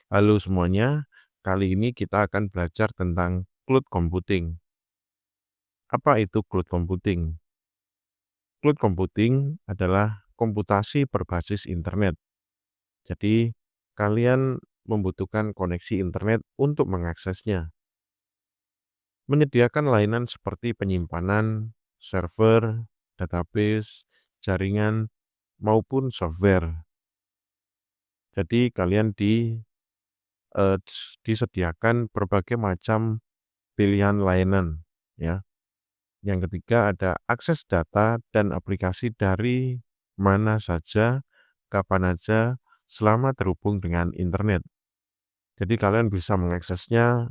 Halo semuanya, kali ini kita akan belajar tentang cloud computing. Apa itu cloud computing? Cloud computing adalah komputasi berbasis internet. Jadi, kalian membutuhkan koneksi internet untuk mengaksesnya. Menyediakan layanan seperti penyimpanan, server, database, jaringan, maupun software. Jadi, kalian disediakan berbagai macam pilihan layanan, ya. Yang ketiga ada akses data dan aplikasi dari mana saja, kapan aja, selama terhubung dengan internet. Jadi kalian bisa mengaksesnya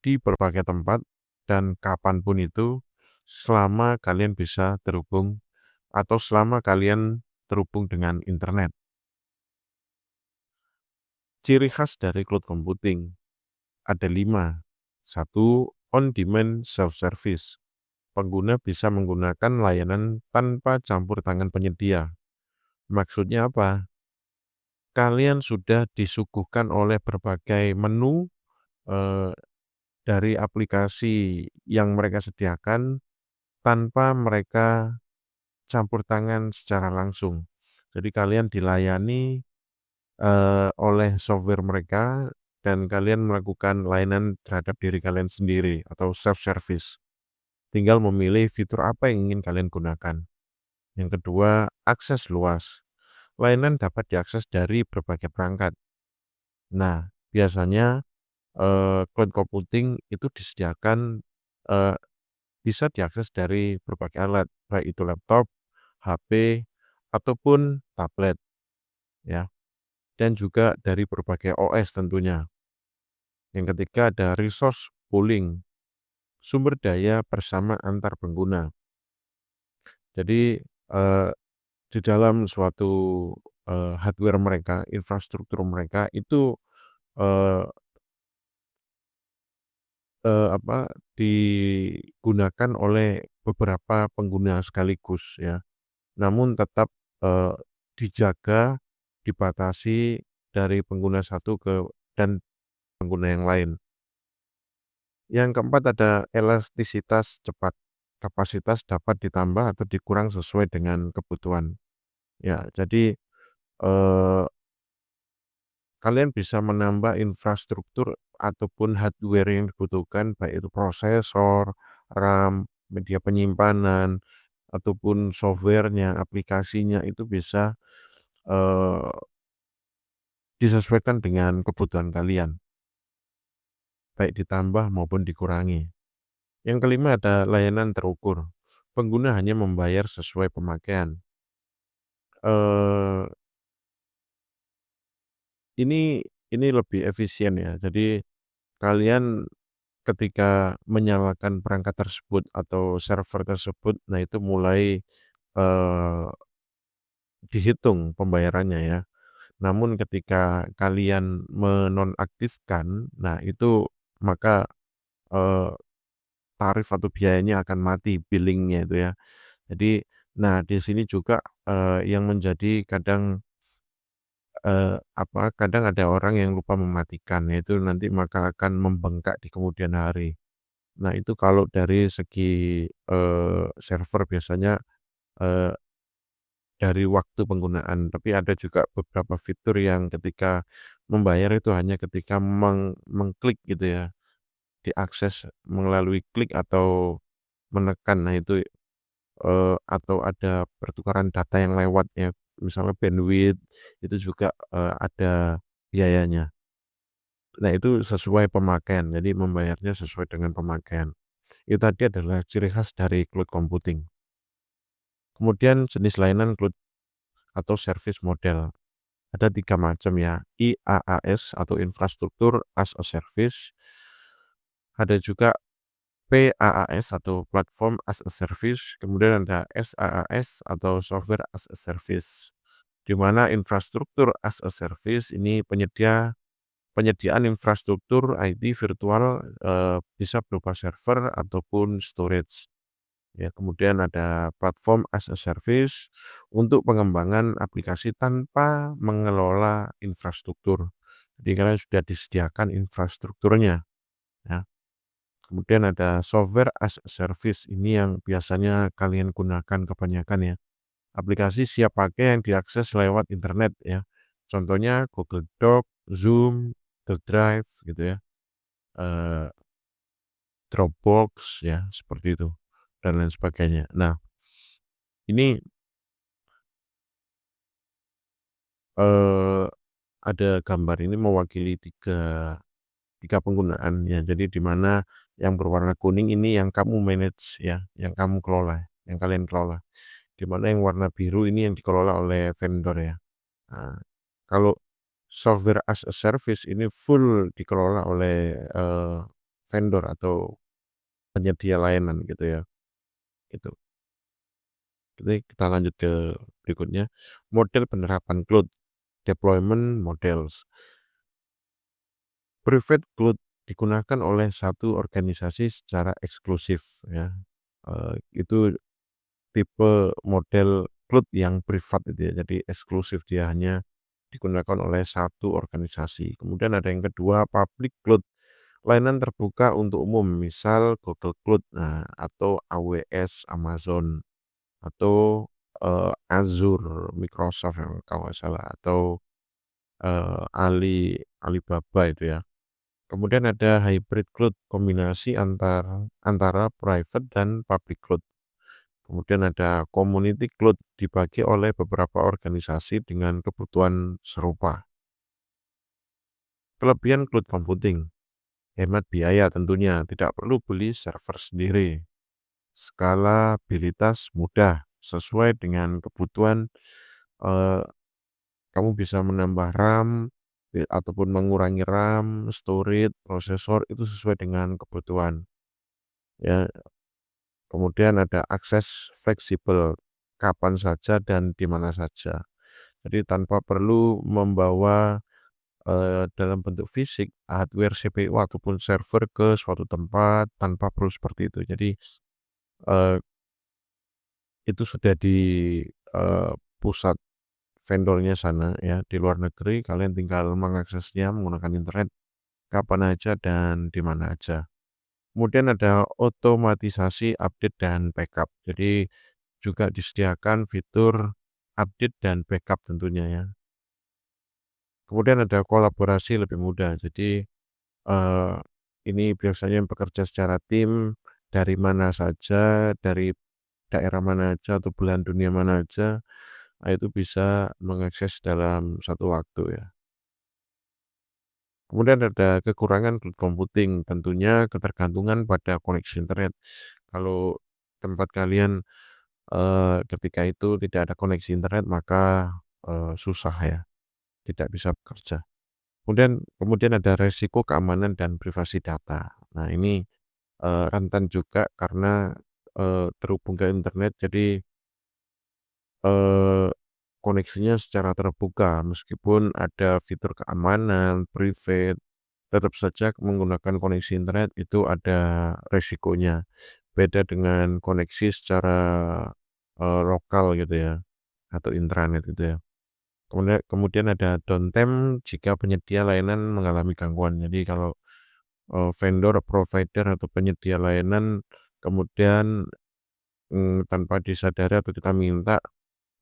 di berbagai tempat dan kapanpun itu selama kalian bisa terhubung atau selama kalian terhubung dengan internet. Ciri khas dari cloud computing ada 5. 1. On-demand self-service. Pengguna bisa menggunakan layanan tanpa campur tangan penyedia. Maksudnya apa? Kalian sudah disuguhkan oleh berbagai menu eh, dari aplikasi yang mereka sediakan tanpa mereka campur tangan secara langsung. Jadi kalian dilayani oleh software mereka dan kalian melakukan layanan terhadap diri kalian sendiri atau self-service. Tinggal memilih fitur apa yang ingin kalian gunakan. Yang kedua, akses luas. Layanan dapat diakses dari berbagai perangkat. Nah, biasanya cloud computing itu disediakan eee, bisa diakses dari berbagai alat, baik itu laptop, HP, ataupun tablet, ya, dan juga dari berbagai OS tentunya. Yang ketiga ada resource pooling, sumber daya bersama antar pengguna. Jadi, di dalam suatu, hardware mereka, infrastruktur mereka itu, eee digunakan oleh beberapa pengguna sekaligus ya, namun tetap, eee, dijaga, dibatasi dari pengguna satu dan pengguna yang lain. Yang keempat ada elastisitas cepat, kapasitas dapat ditambah atau dikurang sesuai dengan kebutuhan. Ya, jadi, eee kalian bisa menambah infrastruktur ataupun hardware yang dibutuhkan, baik itu prosesor, RAM, media penyimpanan, ataupun software-nya, aplikasinya itu bisa eee, disesuaikan dengan kebutuhan kalian, baik ditambah maupun dikurangi. Yang kelima ada layanan terukur. Pengguna hanya membayar sesuai pemakaian. Eee, ini lebih efisien ya. Jadi kalian ketika menyalakan perangkat tersebut atau server tersebut, nah itu mulai, eee, dihitung pembayarannya ya. Namun ketika kalian menonaktifkan, nah itu maka, eee, tarif atau biayanya akan mati, billing-nya itu ya. Jadi, nah di sini juga, yang menjadi kadang, kadang ada orang yang lupa mematikan, yaitu nanti maka akan membengkak di kemudian hari. Nah, itu kalau dari segi, server biasanya, eee, dari waktu penggunaan, tapi ada juga beberapa fitur yang ketika membayar itu hanya ketika mengklik gitu ya, diakses melalui klik atau menekan. Nah itu, atau ada pertukaran data yang lewat ya, misalnya bandwidth, itu juga, ada biayanya. Nah itu sesuai pemakaian, jadi membayarnya sesuai dengan pemakaian. Itu tadi adalah ciri khas dari cloud computing. Kemudian jenis layanan cloud atau service model. Ada 3 macam ya, IaaS atau infrastruktur as a service, ada juga PaaS atau platform as a service, kemudian ada SaaS atau software as a service. Di mana infrastruktur as a service ini penyediaan infrastruktur IT virtual, bisa berupa server ataupun storage. Ya, kemudian ada platform as a service untuk pengembangan aplikasi tanpa mengelola infrastruktur. Jadi kalian sudah disediakan infrastrukturnya, ya. Kemudian ada software as a service, ini yang biasanya kalian gunakan kebanyakan ya. Aplikasi siap pakai yang diakses lewat internet ya. Contohnya Google Doc, Zoom, Google Drive gitu ya, eee, Dropbox ya, seperti itu dan lain sebagainya. Nah, ini, eee, ada gambar ini mewakili tiga tiga penggunaan ya. Jadi di mana yang berwarna kuning ini yang kamu manage ya, yang kamu kelola, yang kalian kelola. Di mana yang warna biru ini yang dikelola oleh vendor ya. Nah, kalau software as a service ini full dikelola oleh, vendor atau penyedia layanan gitu ya, gitu. Jadi kita lanjut ke berikutnya, model penerapan cloud, deployment models. Private cloud digunakan oleh satu organisasi secara eksklusif ya, itu tipe model cloud yang privat itu ya, jadi eksklusif, dia hanya digunakan oleh satu organisasi. Kemudian ada yang kedua, public cloud, layanan terbuka untuk umum, misal Google Cloud, nah, atau AWS Amazon, atau, Azure Microsoft yang kalau nggak salah, atau, Alibaba itu ya. Kemudian ada hybrid cloud, kombinasi antara private dan public cloud. Kemudian ada community cloud, dibagi oleh beberapa organisasi dengan kebutuhan serupa. Kelebihan cloud computing, hemat biaya tentunya, tidak perlu beli server sendiri. Skalabilitas mudah, sesuai dengan kebutuhan, eee, kamu bisa menambah RAM, ataupun mengurangi RAM, storage, prosesor, itu sesuai dengan kebutuhan, ya. Kemudian ada akses fleksibel, kapan saja dan di mana saja. Jadi tanpa perlu membawa, dalam bentuk fisik hardware CPU ataupun server ke suatu tempat, tanpa perlu seperti itu. Jadi, eee, itu sudah di, pusat vendornya sana ya, di luar negeri, kalian tinggal mengaksesnya menggunakan internet kapan aja dan di mana aja. Kemudian ada otomatisasi update dan backup. Jadi juga disediakan fitur update dan backup tentunya ya. Kemudian ada kolaborasi lebih mudah. Jadi, eee, ini biasanya yang bekerja secara tim, dari mana saja, dari daerah mana aja atau belahan dunia mana aja, nah itu bisa mengakses dalam satu waktu ya. Kemudian ada kekurangan cloud computing, tentunya ketergantungan pada koneksi internet. Kalau tempat kalian, ketika itu tidak ada koneksi internet, maka, susah ya, tidak bisa bekerja. Kemudian ada resiko keamanan dan privasi data. Nah ini, rentan juga karena, terhubung ke internet, jadi, eee, koneksinya secara terbuka, meskipun ada fitur keamanan, private, tetap saja menggunakan koneksi internet itu ada resikonya. Beda dengan koneksi secara, lokal gitu ya, atau intranet gitu ya. Kemudian ada downtime jika penyedia layanan mengalami gangguan. Jadi kalau, vendor, provider, atau penyedia layanan kemudian, tanpa disadari atau kita minta,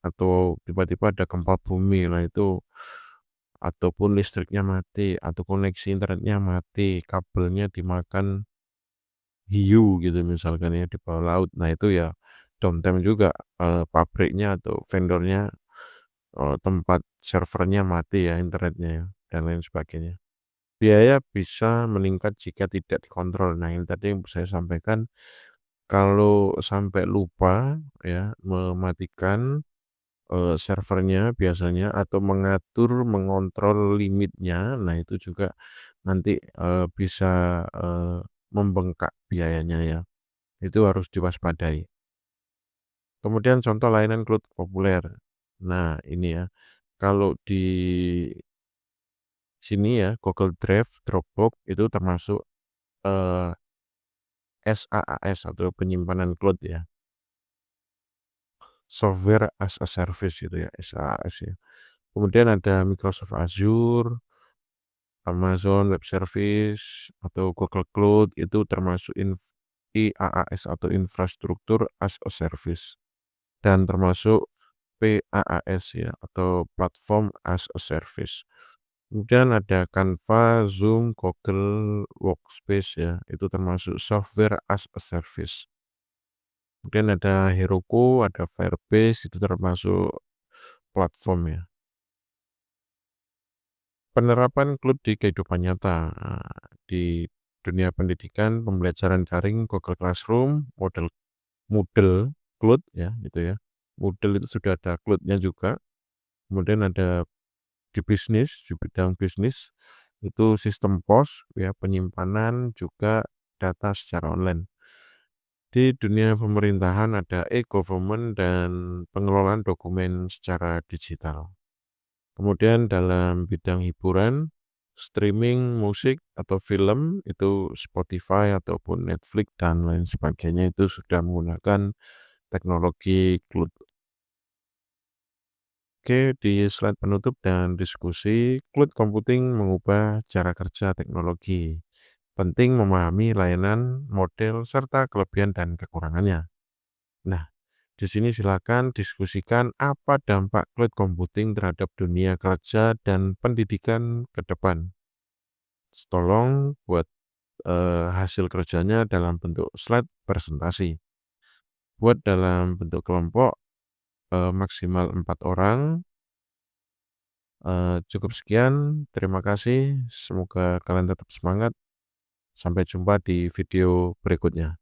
atau tiba-tiba ada gempa bumi, nah itu, ataupun listriknya mati, atau koneksi internetnya mati, kabelnya dimakan hiu gitu misalkan ya, di bawah laut. Nah itu ya downtime juga, pabriknya atau vendornya, tempat servernya mati ya, internetnya ya, dan lain sebagainya. Biaya bisa meningkat jika tidak dikontrol. Nah ini tadi yang saya sampaikan, kalau sampai lupa ya mematikan, servernya biasanya, atau mengontrol limitnya, nah itu juga nanti, bisa, membengkak biayanya ya, itu harus diwaspadai. Kemudian contoh layanan cloud populer. Nah ini ya, kalau di sini ya, Google Drive, Dropbox itu termasuk, eee, SaaS atau penyimpanan cloud ya, software as a service gitu ya, SaaS ya. Kemudian ada Microsoft Azure, Amazon Web Service atau Google Cloud itu termasuk IaaS atau infrastruktur as a service, dan termasuk PaaS ya atau platform as a service. Kemudian ada Canva, Zoom, Google Workspace ya, itu termasuk software as a service. Kemudian ada Heroku, ada Firebase, itu termasuk platform ya. Penerapan cloud di kehidupan nyata. Di dunia pendidikan, pembelajaran daring, Google Classroom, Moodle Cloud ya, gitu ya. Moodle itu sudah ada cloud-nya juga. Kemudian ada di bisnis, di bidang bisnis, itu sistem pos ya, penyimpanan juga data secara online. Di dunia pemerintahan ada e-government dan pengelolaan dokumen secara digital. Kemudian dalam bidang hiburan, streaming musik atau film itu Spotify ataupun Netflix dan lain sebagainya itu sudah menggunakan teknologi cloud. Oke, di slide penutup dan diskusi, cloud computing mengubah cara kerja teknologi. Penting memahami layanan, model, serta kelebihan dan kekurangannya. Nah, di sini silakan diskusikan apa dampak cloud computing terhadap dunia kerja dan pendidikan ke depan. Tolong buat hasil kerjanya dalam bentuk slide presentasi. Buat dalam bentuk kelompok maksimal 4 orang. Cukup sekian, terima kasih. Semoga kalian tetap semangat. Sampai jumpa di video berikutnya.